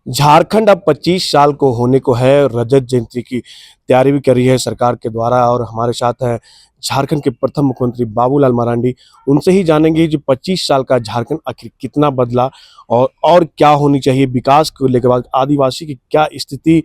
झारखंड अब 25 साल को होने को है। रजत जयंती की तैयारी भी कर रही है सरकार के द्वारा और हमारे साथ हैं झारखंड के प्रथम मुख्यमंत्री बाबूलाल मरांडी। उनसे ही जानेंगे जो 25 साल का झारखंड आखिर कितना बदला और क्या होनी चाहिए विकास को लेकर। बाद आदिवासी की क्या स्थिति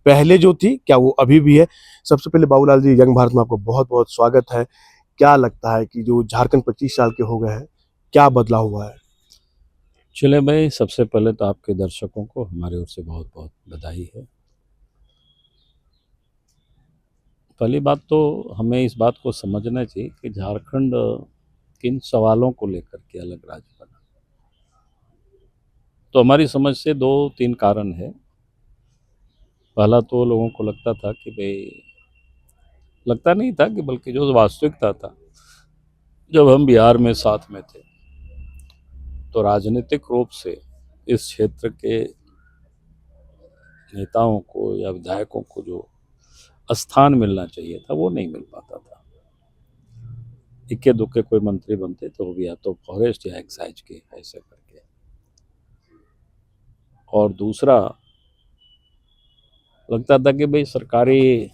पहले जो थी क्या वो अभी भी है। सबसे पहले बाबूलाल जी, यंग भारत में आपको बहुत बहुत स्वागत है। क्या लगता है कि जो झारखंड 25 साल के हो गए हैं, क्या बदला हुआ है? चले भाई, सबसे पहले तो आपके दर्शकों को हमारे ओर से बहुत बहुत बधाई है। पहली बात तो हमें इस बात को समझना चाहिए कि झारखंड किन सवालों को लेकर के अलग राज्य बना। तो हमारी समझ से दो तीन कारण है। पहला तो लोगों को लगता था कि भाई, लगता नहीं था कि बल्कि जो वास्तविकता था, जब हम बिहार में साथ में थे तो राजनीतिक रूप से इस क्षेत्र के नेताओं को या विधायकों को जो स्थान मिलना चाहिए था वो नहीं मिल पाता था। इक्के दुक्के कोई मंत्री बनते तो वो भी या तो फॉरेस्ट या एक्साइज के ऐसे करके। और दूसरा, लगता था कि भाई सरकारी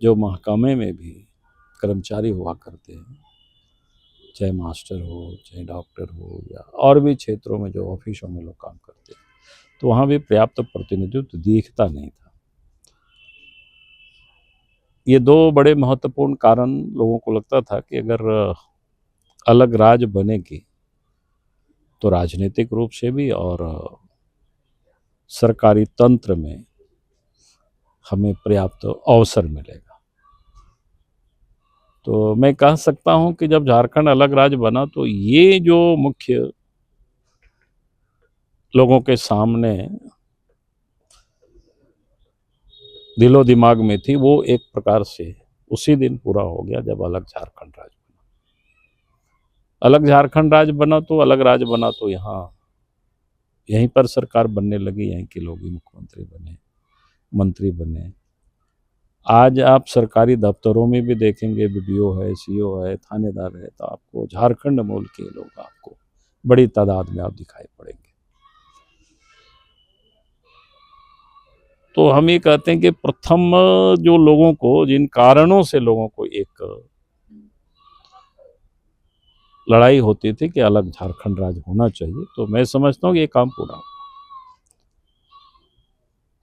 जो महकमे में भी कर्मचारी हुआ करते हैं, चाहे मास्टर हो चाहे डॉक्टर हो या और भी क्षेत्रों में जो ऑफिसों में लोग काम करते हैं, तो वहाँ भी पर्याप्त प्रतिनिधित्व दिखता नहीं था। ये दो बड़े महत्वपूर्ण कारण लोगों को लगता था कि अगर अलग राज्य बनेगी तो राजनीतिक रूप से भी और सरकारी तंत्र में हमें पर्याप्त अवसर मिलेगा। तो मैं कह सकता हूं कि जब झारखंड अलग राज्य बना तो ये जो मुख्य लोगों के सामने दिलो दिमाग में थी वो एक प्रकार से उसी दिन पूरा हो गया जब अलग झारखंड राज्य बना। अलग झारखंड राज्य बना तो अलग राज्य बना तो यहाँ यहीं पर सरकार बनने लगी, यहीं के लोग ही मुख्यमंत्री बने, मंत्री बने। आज आप सरकारी दफ्तरों में भी देखेंगे बीडीओ है, सीओ है, थानेदार है, तो आपको झारखंड मूल के लोग आपको बड़ी तादाद में आप दिखाई पड़ेंगे। तो हम ये कहते हैं कि प्रथम जो लोगों को, जिन कारणों से लोगों को एक लड़ाई होती थी कि अलग झारखंड राज्य होना चाहिए, तो मैं समझता हूँ कि ये काम पूरा।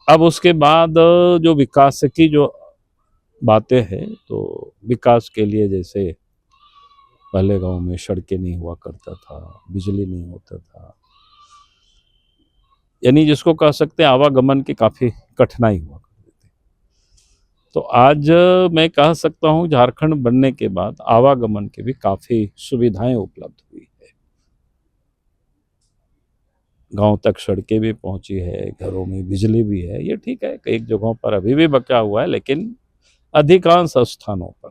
अब उसके बाद जो विकास की जो बातें हैं, तो विकास के लिए जैसे पहले गांव में सड़कें नहीं हुआ करता था, बिजली नहीं होता था, यानी जिसको कह सकते हैं आवागमन की काफ़ी कठिनाई हुआ करती थी। तो आज मैं कह सकता हूँ झारखंड बनने के बाद आवागमन की भी काफ़ी सुविधाएं उपलब्ध हुई है। गांव तक सड़कें भी पहुंची है, घरों में बिजली भी है। ये ठीक है, कई जगहों पर अभी भी बचा हुआ है, लेकिन अधिकांश स्थानों पर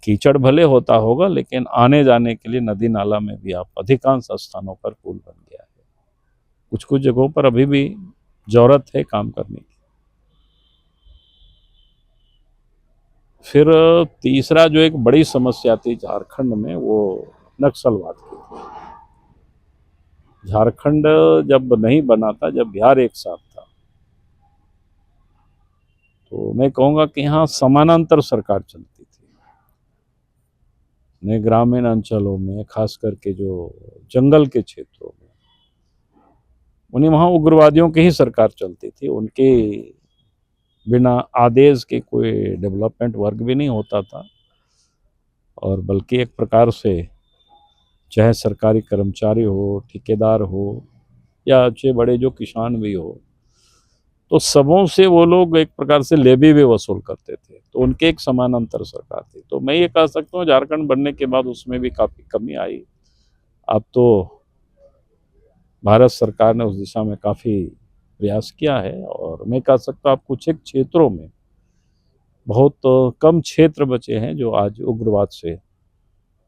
कीचड़ भले होता होगा, लेकिन आने जाने के लिए नदी नाला में भी आप अधिकांश स्थानों पर पुल बन गया है। कुछ कुछ जगहों पर अभी भी जरूरत है काम करने की। फिर तीसरा जो एक बड़ी समस्या थी झारखंड में, वो नक्सलवाद की थी। झारखंड जब नहीं बना था, जब बिहार एक साथ था, तो मैं कहूँगा कि यहाँ समानांतर सरकार चलती थी। नए ग्रामीण अंचलों में, खास करके जो जंगल के क्षेत्रों में, उन्हें वहाँ उग्रवादियों की ही सरकार चलती थी। उनके बिना आदेश के कोई डेवलपमेंट वर्क भी नहीं होता था, और बल्कि एक प्रकार से चाहे सरकारी कर्मचारी हो, ठेकेदार हो या अच्छे बड़े जो किसान भी हो, तो सबों से वो लोग एक प्रकार से लेवी भी वसूल करते थे। तो उनके एक समानांतर सरकार थी। तो मैं ये कह सकता हूँ झारखंड बनने के बाद उसमें भी काफ़ी कमी आई। अब तो भारत सरकार ने उस दिशा में काफ़ी प्रयास किया है, और मैं कह सकता हूँ आप कुछ एक क्षेत्रों में बहुत कम क्षेत्र बचे हैं जो आज उग्रवाद से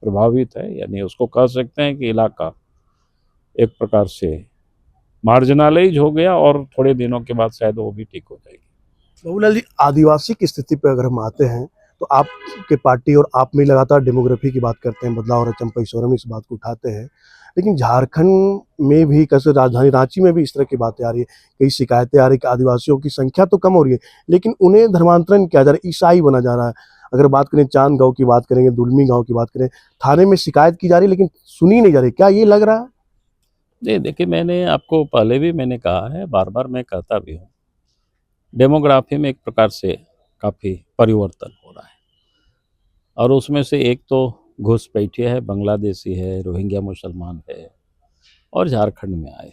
प्रभावित है, यानी उसको कह सकते हैं कि इलाका एक प्रकार से मार्जिनलाइज हो गया, और थोड़े दिनों के बाद शायद वो भी ठीक हो जाएगी। बाबूलाल जी, आदिवासी की स्थिति पर अगर हम आते हैं तो आपके पार्टी और आप में लगातार डेमोग्राफी की बात करते हैं, बदलाव हो रहा है, चंपई सोरेन इस बात को उठाते हैं। लेकिन झारखंड में भी, कैसे राजधानी रांची में भी इस तरह की बातें आ रही है, कई शिकायतें आ रही है कि आदिवासियों की संख्या तो कम हो रही है, लेकिन उन्हें धर्मांतरण किया जा रहा है, ईसाई बना जा रहा है। अगर बात करें चांद गाँव की बात करेंगे, दुलमी गाँव की बात करें, थाने में शिकायत की जा रही है लेकिन सुनी नहीं जा रही। क्या ये लग रहा है? नहीं, देखिए, मैंने आपको पहले भी मैंने कहा है, बार-बार मैं कहता भी हूँ, डेमोग्राफी में एक प्रकार से काफ़ी परिवर्तन हो रहा है और उसमें से एक तो घुसपैठिया है, बांग्लादेशी है, रोहिंग्या मुसलमान है और झारखंड में आए।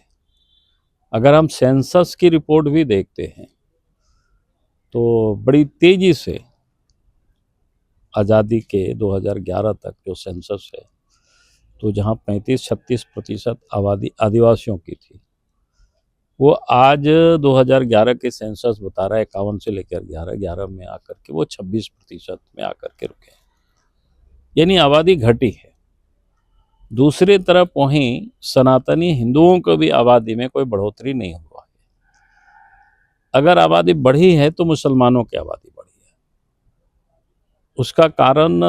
अगर हम सेंसस की रिपोर्ट भी देखते हैं, तो बड़ी तेज़ी से आज़ादी के 2011 तक जो सेंसस है, तो जहाँ 35-36% आबादी आदिवासियों की थी, वो आज 2011 के सेंसस बता रहा है 51 से लेकर 11 में आकर के वो 26% में आकर के रुके हैं, यानी आबादी घटी है। दूसरी तरफ वहीं सनातनी हिंदुओं को भी आबादी में कोई बढ़ोतरी नहीं हुआ है। अगर आबादी बढ़ी है तो मुसलमानों की आबादी बढ़ी है। उसका कारण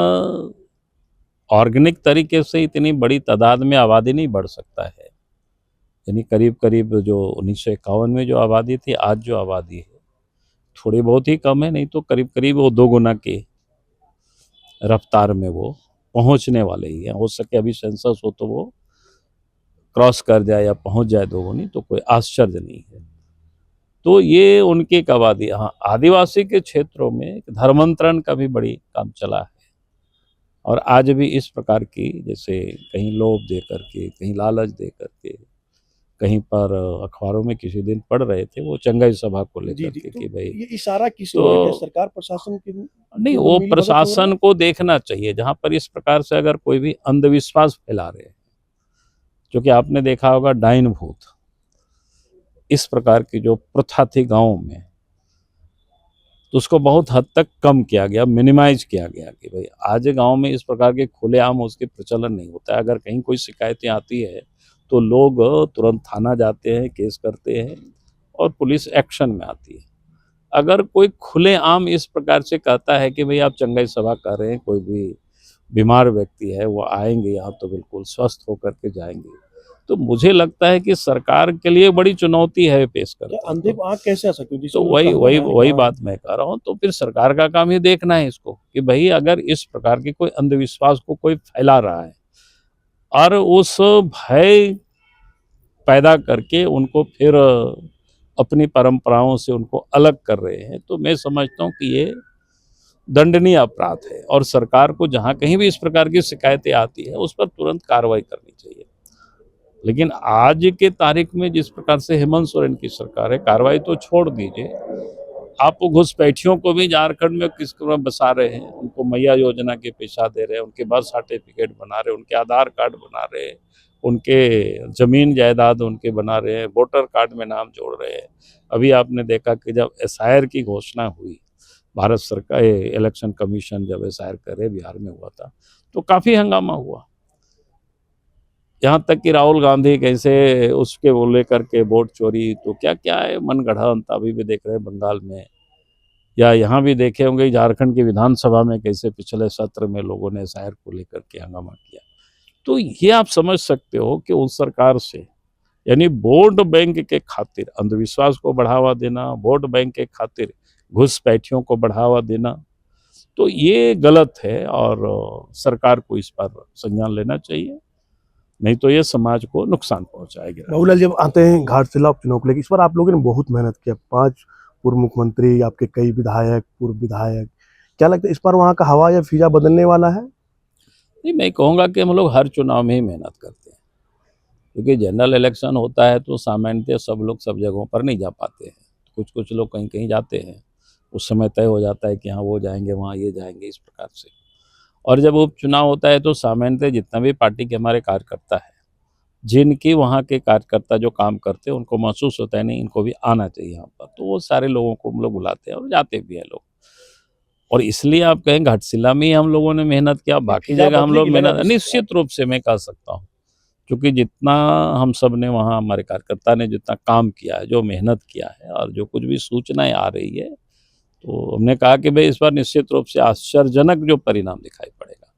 ऑर्गेनिक तरीके से इतनी बड़ी तादाद में आबादी नहीं बढ़ सकता है, यानी करीब करीब जो 1951 में जो आबादी थी, आज जो आबादी है थोड़ी बहुत ही कम है, नहीं तो करीब करीब वो 2 गुना की रफ्तार में वो पहुंचने वाले ही हैं। हो सके अभी सेंसस हो तो वो क्रॉस कर जाए या पहुंच जाए 2 गुनी, तो कोई आश्चर्य नहीं है। तो ये उनकी एक आबादी। हाँ, आदिवासी के क्षेत्रों में धर्मांतरण का भी बड़ी काम चला है और आज भी इस प्रकार की, जैसे कहीं लोभ दे करके, कहीं लालच दे करके, कहीं पर अखबारों में किसी दिन पढ़ रहे थे वो चंगाई सभा को लेकर के तो कि भाई, ये इशारा किस ओर है? क्या तो सरकार प्रशासन की नहीं, की ओर वो मिली भगत हो रहा प्रशासन है? को देखना चाहिए जहाँ पर इस प्रकार से अगर कोई भी अंधविश्वास फैला रहे हैं, क्योंकि आपने देखा होगा डाइन भूत, इस प्रकार की जो प्रथा थी गाँव में, तो उसको बहुत हद तक कम किया गया, मिनिमाइज किया गया कि भाई आज गांव में इस प्रकार के खुलेआम उसके प्रचलन नहीं होता है। अगर कहीं कोई शिकायतें आती है तो लोग तुरंत थाना जाते हैं, केस करते हैं और पुलिस एक्शन में आती है। अगर कोई खुलेआम इस प्रकार से कहता है कि भाई आप चंगाई सभा कर रहे हैं, कोई भी बीमार व्यक्ति है वो आएंगे यहाँ तो बिल्कुल स्वस्थ होकर के जाएंगे, तो मुझे लगता है कि सरकार के लिए बड़ी चुनौती है पेश क्या करता है। अंधे को आँख कैसे आ सकती है? जिसे तो लोग वही कहते वही हैं कि वही हाँ, बात मैं कह रहा हूँ। तो फिर सरकार का काम ही देखना है इसको कि भाई अगर इस प्रकार के कोई अंधविश्वास को कोई फैला रहा है और उस भय पैदा करके उनको फिर अपनी परंपराओं से उनको अलग कर रहे हैं, तो मैं समझता हूँ कि ये दंडनीय अपराध है और सरकार को जहाँ कहीं भी इस प्रकार की शिकायतें आती है उस पर तुरंत कार्रवाई करनी चाहिए। लेकिन आज के तारीख में जिस प्रकार से हेमंत सोरेन की सरकार है, कार्रवाई तो छोड़ दीजिए, आप घुसपैठियों को भी झारखंड में किस तरह बसा रहे हैं, उनको मैया योजना के पैसा दे रहे हैं, उनके बर्थ सर्टिफिकेट बना रहे हैं, उनके आधार कार्ड बना रहे हैं, उनके जमीन जायदाद उनके बना रहे हैं, वोटर कार्ड में नाम जोड़ रहे हैं। अभी आपने देखा कि जब एसआईआर की घोषणा हुई, भारत सरकार इलेक्शन कमीशन जब एसआईआर करे बिहार में हुआ था, तो काफ़ी हंगामा हुआ। यहाँ तक कि राहुल गांधी कैसे उसके वो लेकर के वोट चोरी, तो क्या क्या है मनगढ़ंत अभी भी देख रहे हैं बंगाल में, या यहाँ भी देखे होंगे झारखंड की विधानसभा में कैसे पिछले सत्र में लोगों ने एसआईआर को लेकर के हंगामा किया। तो ये आप समझ सकते हो कि उस सरकार से, यानी वोट बैंक के खातिर अंधविश्वास को बढ़ावा देना, वोट बैंक के खातिर घुसपैठियों को बढ़ावा देना, तो ये गलत है और सरकार को इस पर संज्ञान लेना चाहिए, नहीं तो ये समाज को नुकसान पहुंचाएगा। बाबूलाल जब आते हैं घाटशिला उपचुनाव को लेकर, इस बार आप लोगों ने बहुत मेहनत किया, 5 पूर्व मुख्यमंत्री, आपके कई विधायक, पूर्व विधायक, क्या लगता है इस बार वहाँ का हवा या फिजा बदलने वाला है? नहीं, मैं कहूँगा कि हम लोग हर चुनाव में ही मेहनत करते हैं, क्योंकि जनरल इलेक्शन होता है तो सामान्यतः सब लोग सब जगहों पर नहीं जा पाते हैं, कुछ कुछ लोग कहीं कहीं जाते हैं, उस समय तय हो जाता है कि हाँ वो जाएंगे, वहाँ ये जाएंगे, इस प्रकार से। और जब उपचुनाव होता है तो सामान्यतः जितना भी पार्टी के हमारे कार्यकर्ता है, जिनकी वहाँ के कार्यकर्ता जो काम करते हैं उनको महसूस होता है नहीं इनको भी आना चाहिए यहाँ पर, तो वो सारे लोगों को हम लोग बुलाते हैं और जाते भी हैं लोग। और इसलिए आप कहें घाटशिला में ही हम लोगों ने मेहनत किया, बाकी फिजा जगह हम लोग बदलेगी लगा मेहनत, निश्चित रूप से मैं कह सकता हूँ, क्योंकि जितना हम सब ने वहाँ, हमारे कार्यकर्ता ने जितना काम किया है, जो मेहनत किया है और जो कुछ भी सूचनाएं आ रही है, तो हमने कहा कि भाई इस बार निश्चित रूप से आश्चर्यजनक जो परिणाम दिखाई पड़ेगा।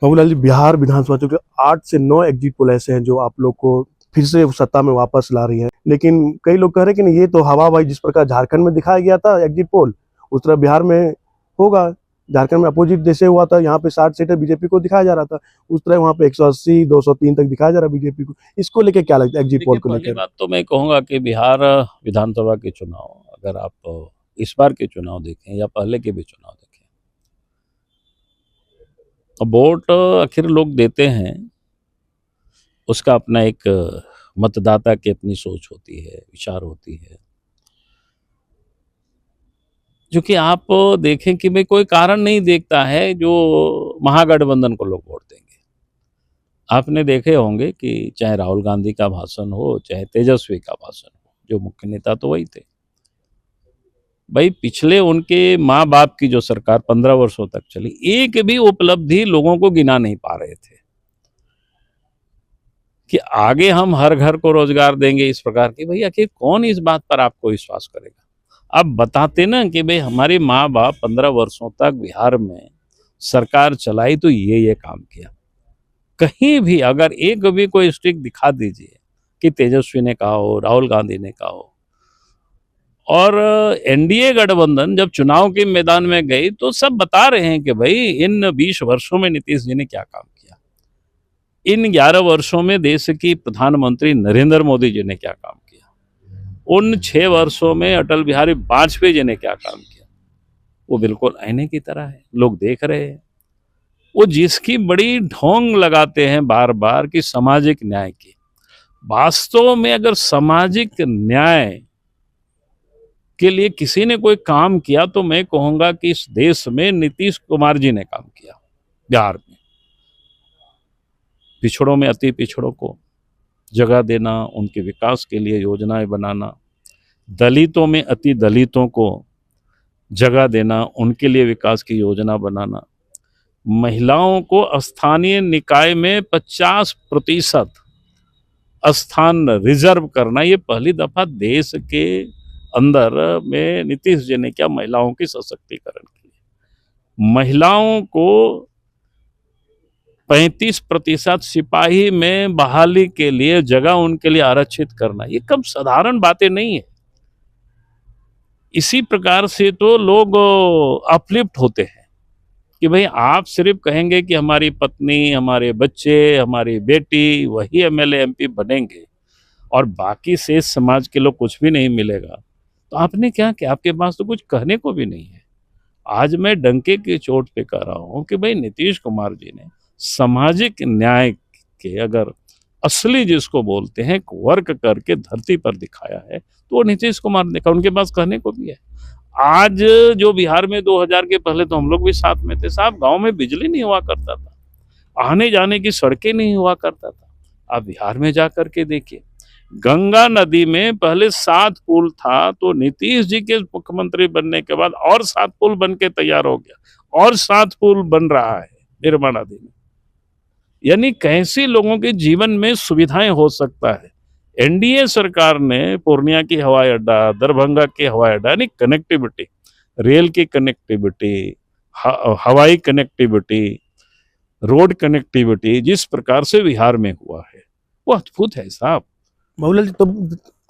बाबूलाल जी, बिहार विधानसभा चुनाव के 8 से 9 एग्जिट पोल ऐसे हैं जो आप लोग को फिर से सत्ता में वापस ला रही है, लेकिन कई लोग कह रहे हैं कि नहीं, ये तो हवा भाई, जिस प्रकार झारखंड में दिखाया गया था एग्जिट पोल, उस तरह बिहार में होगा। झारखंड में अपोजिट जैसे हुआ था, यहाँ पे 60 सीटें बीजेपी को दिखाया जा रहा था, उस तरह वहाँ पे 180 203 तक दिखाया जा रहा है बीजेपी को। इसको लेके क्या लगता है एग्जिट पोल देखिए, को पहली लेकर? बात तो मैं कहूँगा कि बिहार विधानसभा के चुनाव, अगर आप इस बार के चुनाव देखें या पहले के भी चुनाव देखें, अब वोट आखिर लोग देते हैं, उसका अपना एक मतदाता की अपनी सोच होती है, विचार होती है। जो कि आप देखें कि भाई कोई कारण नहीं देखता है जो महागठबंधन को लोग वोट देंगे। आपने देखे होंगे कि चाहे राहुल गांधी का भाषण हो, चाहे तेजस्वी का भाषण हो, जो मुख्य नेता तो वही थे। भाई पिछले उनके माँ बाप की जो सरकार 15 वर्षों तक चली, एक भी उपलब्धि लोगों को गिना नहीं पा रहे थे कि आगे हम हर घर को रोजगार देंगे, इस प्रकार की। भाई आखिर कौन इस बात पर आपको विश्वास करेगा? आप बताते ना कि भाई हमारे माँ बाप 15 वर्षों तक बिहार में सरकार चलाई तो ये काम किया। कहीं भी अगर एक भी कोई स्टिक दिखा दीजिए कि तेजस्वी ने कहा हो, राहुल गांधी ने कहा हो। और एनडीए गठबंधन जब चुनाव के मैदान में गई तो सब बता रहे हैं कि भाई इन 20 वर्षों में नीतीश जी ने क्या काम किया, इन 11 वर्षों में देश की प्रधानमंत्री नरेंद्र मोदी जी ने क्या काम किया, उन 6 वर्षों में अटल बिहारी वाजपेयी जी ने क्या काम किया। वो बिल्कुल आईने की तरह है, लोग देख रहे हैं। वो जिसकी बड़ी ढोंग लगाते हैं बार बार कि सामाजिक न्याय की, वास्तव में अगर सामाजिक न्याय के लिए किसी ने कोई काम किया तो मैं कहूंगा कि इस देश में नीतीश कुमार जी ने काम किया। बिहार में पिछड़ों में अति पिछड़ों को जगह देना, उनके विकास के लिए योजनाएं बनाना, दलितों में अति दलितों को जगह देना, उनके लिए विकास की योजना बनाना, महिलाओं को स्थानीय निकाय में 50% स्थान रिजर्व करना। ये पहली दफा देश के अंदर में नीतीश जी ने क्या महिलाओं के सशक्तिकरण के लिए, महिलाओं को 35% सिपाही में बहाली के लिए जगह उनके लिए आरक्षित करना, ये कब साधारण बातें नहीं है। इसी प्रकार से तो लोग अपलिफ्ट होते हैं कि भाई आप सिर्फ कहेंगे कि हमारी पत्नी, हमारे बच्चे, हमारी बेटी वही एमएलए एमपी बनेंगे और बाकी शेष समाज के लोग कुछ भी नहीं मिलेगा, तो आपने क्या किया? आपके पास तो कुछ कहने को भी नहीं है। आज मैं डंके की चोट पे कह रहा हूं कि भाई नीतीश कुमार जी ने सामाजिक न्याय के अगर असली जिसको बोलते हैं वर्क करके धरती पर दिखाया है तो वो नीतीश कुमार ने कहा, उनके पास कहने को भी है। आज जो बिहार में 2000 के पहले तो हम लोग भी साथ में थे साहब, गांव में बिजली नहीं हुआ करता था, आने जाने की सड़कें नहीं हुआ करता था। आप बिहार में जा करके देखिए, गंगा नदी में पहले 7 पुल था, तो नीतीश जी के मुख्यमंत्री बनने के बाद और 7 पुल बन के तैयार हो गया और 7 पुल बन रहा है निर्मल नदी में। यानी कैसी लोगों के जीवन में सुविधाएं हो सकता है। एनडीए सरकार ने पूर्णिया की हवाई अड्डा, दरभंगा के हवाई अड्डा, यानी कनेक्टिविटी, रेल की कनेक्टिविटी, हवाई कनेक्टिविटी, रोड कनेक्टिविटी जिस प्रकार से बिहार में हुआ है वो अद्भुत है साहब। बाबूलाल जी, तो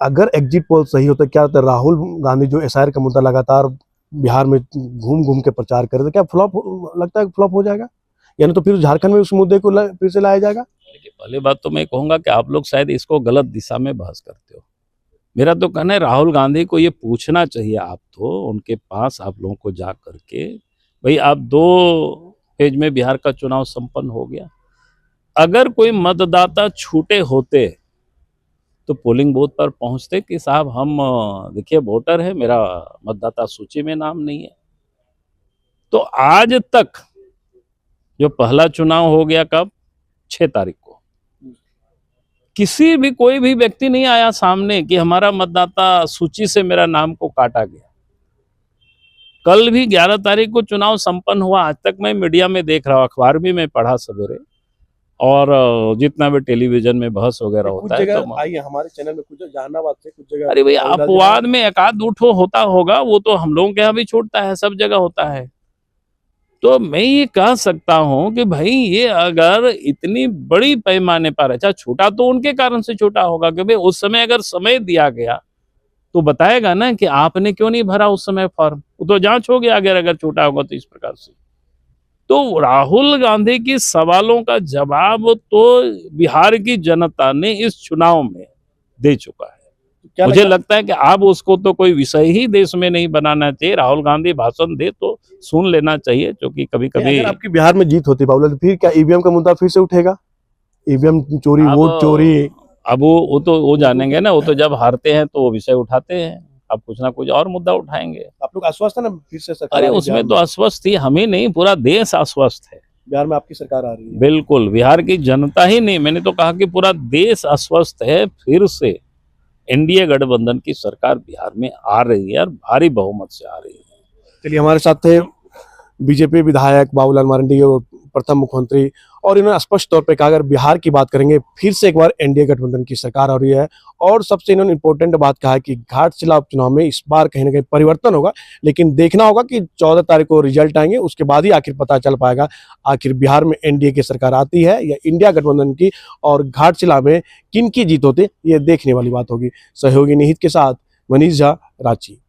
अगर एग्जिट पोल सही होता, क्या होता, राहुल गांधी जो एसआईआर का मुद्दा लगातार बिहार में घूम घूम के प्रचार करे, तो क्या फ्लॉप लगता है, फ्लॉप हो जाएगा? यानी तो फिर झारखंड में उस मुद्दे को फिर से लाया जाएगा? देखिए, पहली बात तो मैं कहूंगा कि आप लोग शायद इसको गलत दिशा में बहस करते हो। मेरा तो कहना है राहुल गांधी को ये पूछना चाहिए, आप तो उनके पास आप लोगों को जा करके, भाई आप 2 फेज में बिहार का चुनाव संपन्न हो गया, अगर कोई मतदाता छूटे होते तो पोलिंग बूथ पर पहुंचते कि साहब हम देखिए वोटर है, मेरा मतदाता सूची में नाम नहीं है। तो आज तक जो पहला चुनाव हो गया कब, 6 तारीख को, किसी भी कोई भी व्यक्ति नहीं आया सामने कि हमारा मतदाता सूची से मेरा नाम को काटा गया। कल भी 11 तारीख को चुनाव संपन्न हुआ, आज तक मैं मीडिया में देख रहा हूं, अखबार भी मैं पढ़ा सवेरे, और जितना भी टेलीविजन में बहस वगैरह कुछ होता है जगह तो आई है हमारे चैनल में, कुछ जहानाबाद से, कुछ जगह अरे भाई राहुल गांधी अपवाद में एक आध उठो होता होगा, वो तो हम लोगों के यहाँ भी छूटता है, सब जगह होता है। तो मैं ये कह सकता हूं कि भाई ये अगर इतनी बड़ी पैमाने पर, अच्छा छूटा तो उनके कारण से छूटा होगा कि भाई उस समय अगर समय दिया गया तो बताएगा ना कि आपने क्यों नहीं भरा उस समय फॉर्म, वो तो जांच हो गया अगर छूटा होगा तो इस प्रकार से। तो राहुल गांधी की सवालों का जवाब तो बिहार की जनता ने इस चुनाव में दे चुका है। क्या मुझे लगता लगता है कि अब उसको तो कोई विषय ही देश में नहीं बनाना चाहिए। राहुल गांधी भाषण दे तो सुन लेना चाहिए, क्योंकि कभी है कभी अगर आपकी बिहार में जीत होती बाबूलाल, फिर क्या ईवीएम का मुद्दा फिर से उठेगा? ईवीएम चोरी, वोट चोरी। अब वो तो वो जानेंगे ना, वो तो जब हारते हैं तो वो विषय उठाते हैं, अब कुछ ना कुछ और मुद्दा उठाएंगे। आप लोग आश्वस्त है ना फिर से सरकार अरे आ रही है उसमें बिहार तो आश्वस्त थी, हम ही नहीं पूरा देश आश्वस्त है। बिहार में आपकी सरकार आ रही है। बिल्कुल, बिहार की जनता ही नहीं, मैंने तो कहा कि पूरा देश आश्वस्त है, फिर से एनडीए गठबंधन की सरकार बिहार में आ रही है और भारी बहुमत से आ रही है। चलिए, हमारे साथ थे बीजेपी विधायक बाबूलाल मरांडी और प्रथम मुख्यमंत्री, और इन्होंने स्पष्ट तौर पे कहा अगर बिहार की बात करेंगे फिर से एक बार एनडीए गठबंधन की सरकार आ रही है। और सबसे इन्होंने इंपॉर्टेंट बात कहा है कि घाटशिला उपचुनाव में इस बार कहीं ना कहीं परिवर्तन होगा, लेकिन देखना होगा कि 14 तारीख को रिजल्ट आएंगे, उसके बाद ही आखिर पता चल पाएगा आखिर बिहार में एनडीए की सरकार आती है या इंडिया गठबंधन की, और घाटशिला में किन की जीत होती है ये देखने वाली बात होगी। सहयोगी निहित के साथ मनीष झा, रांची।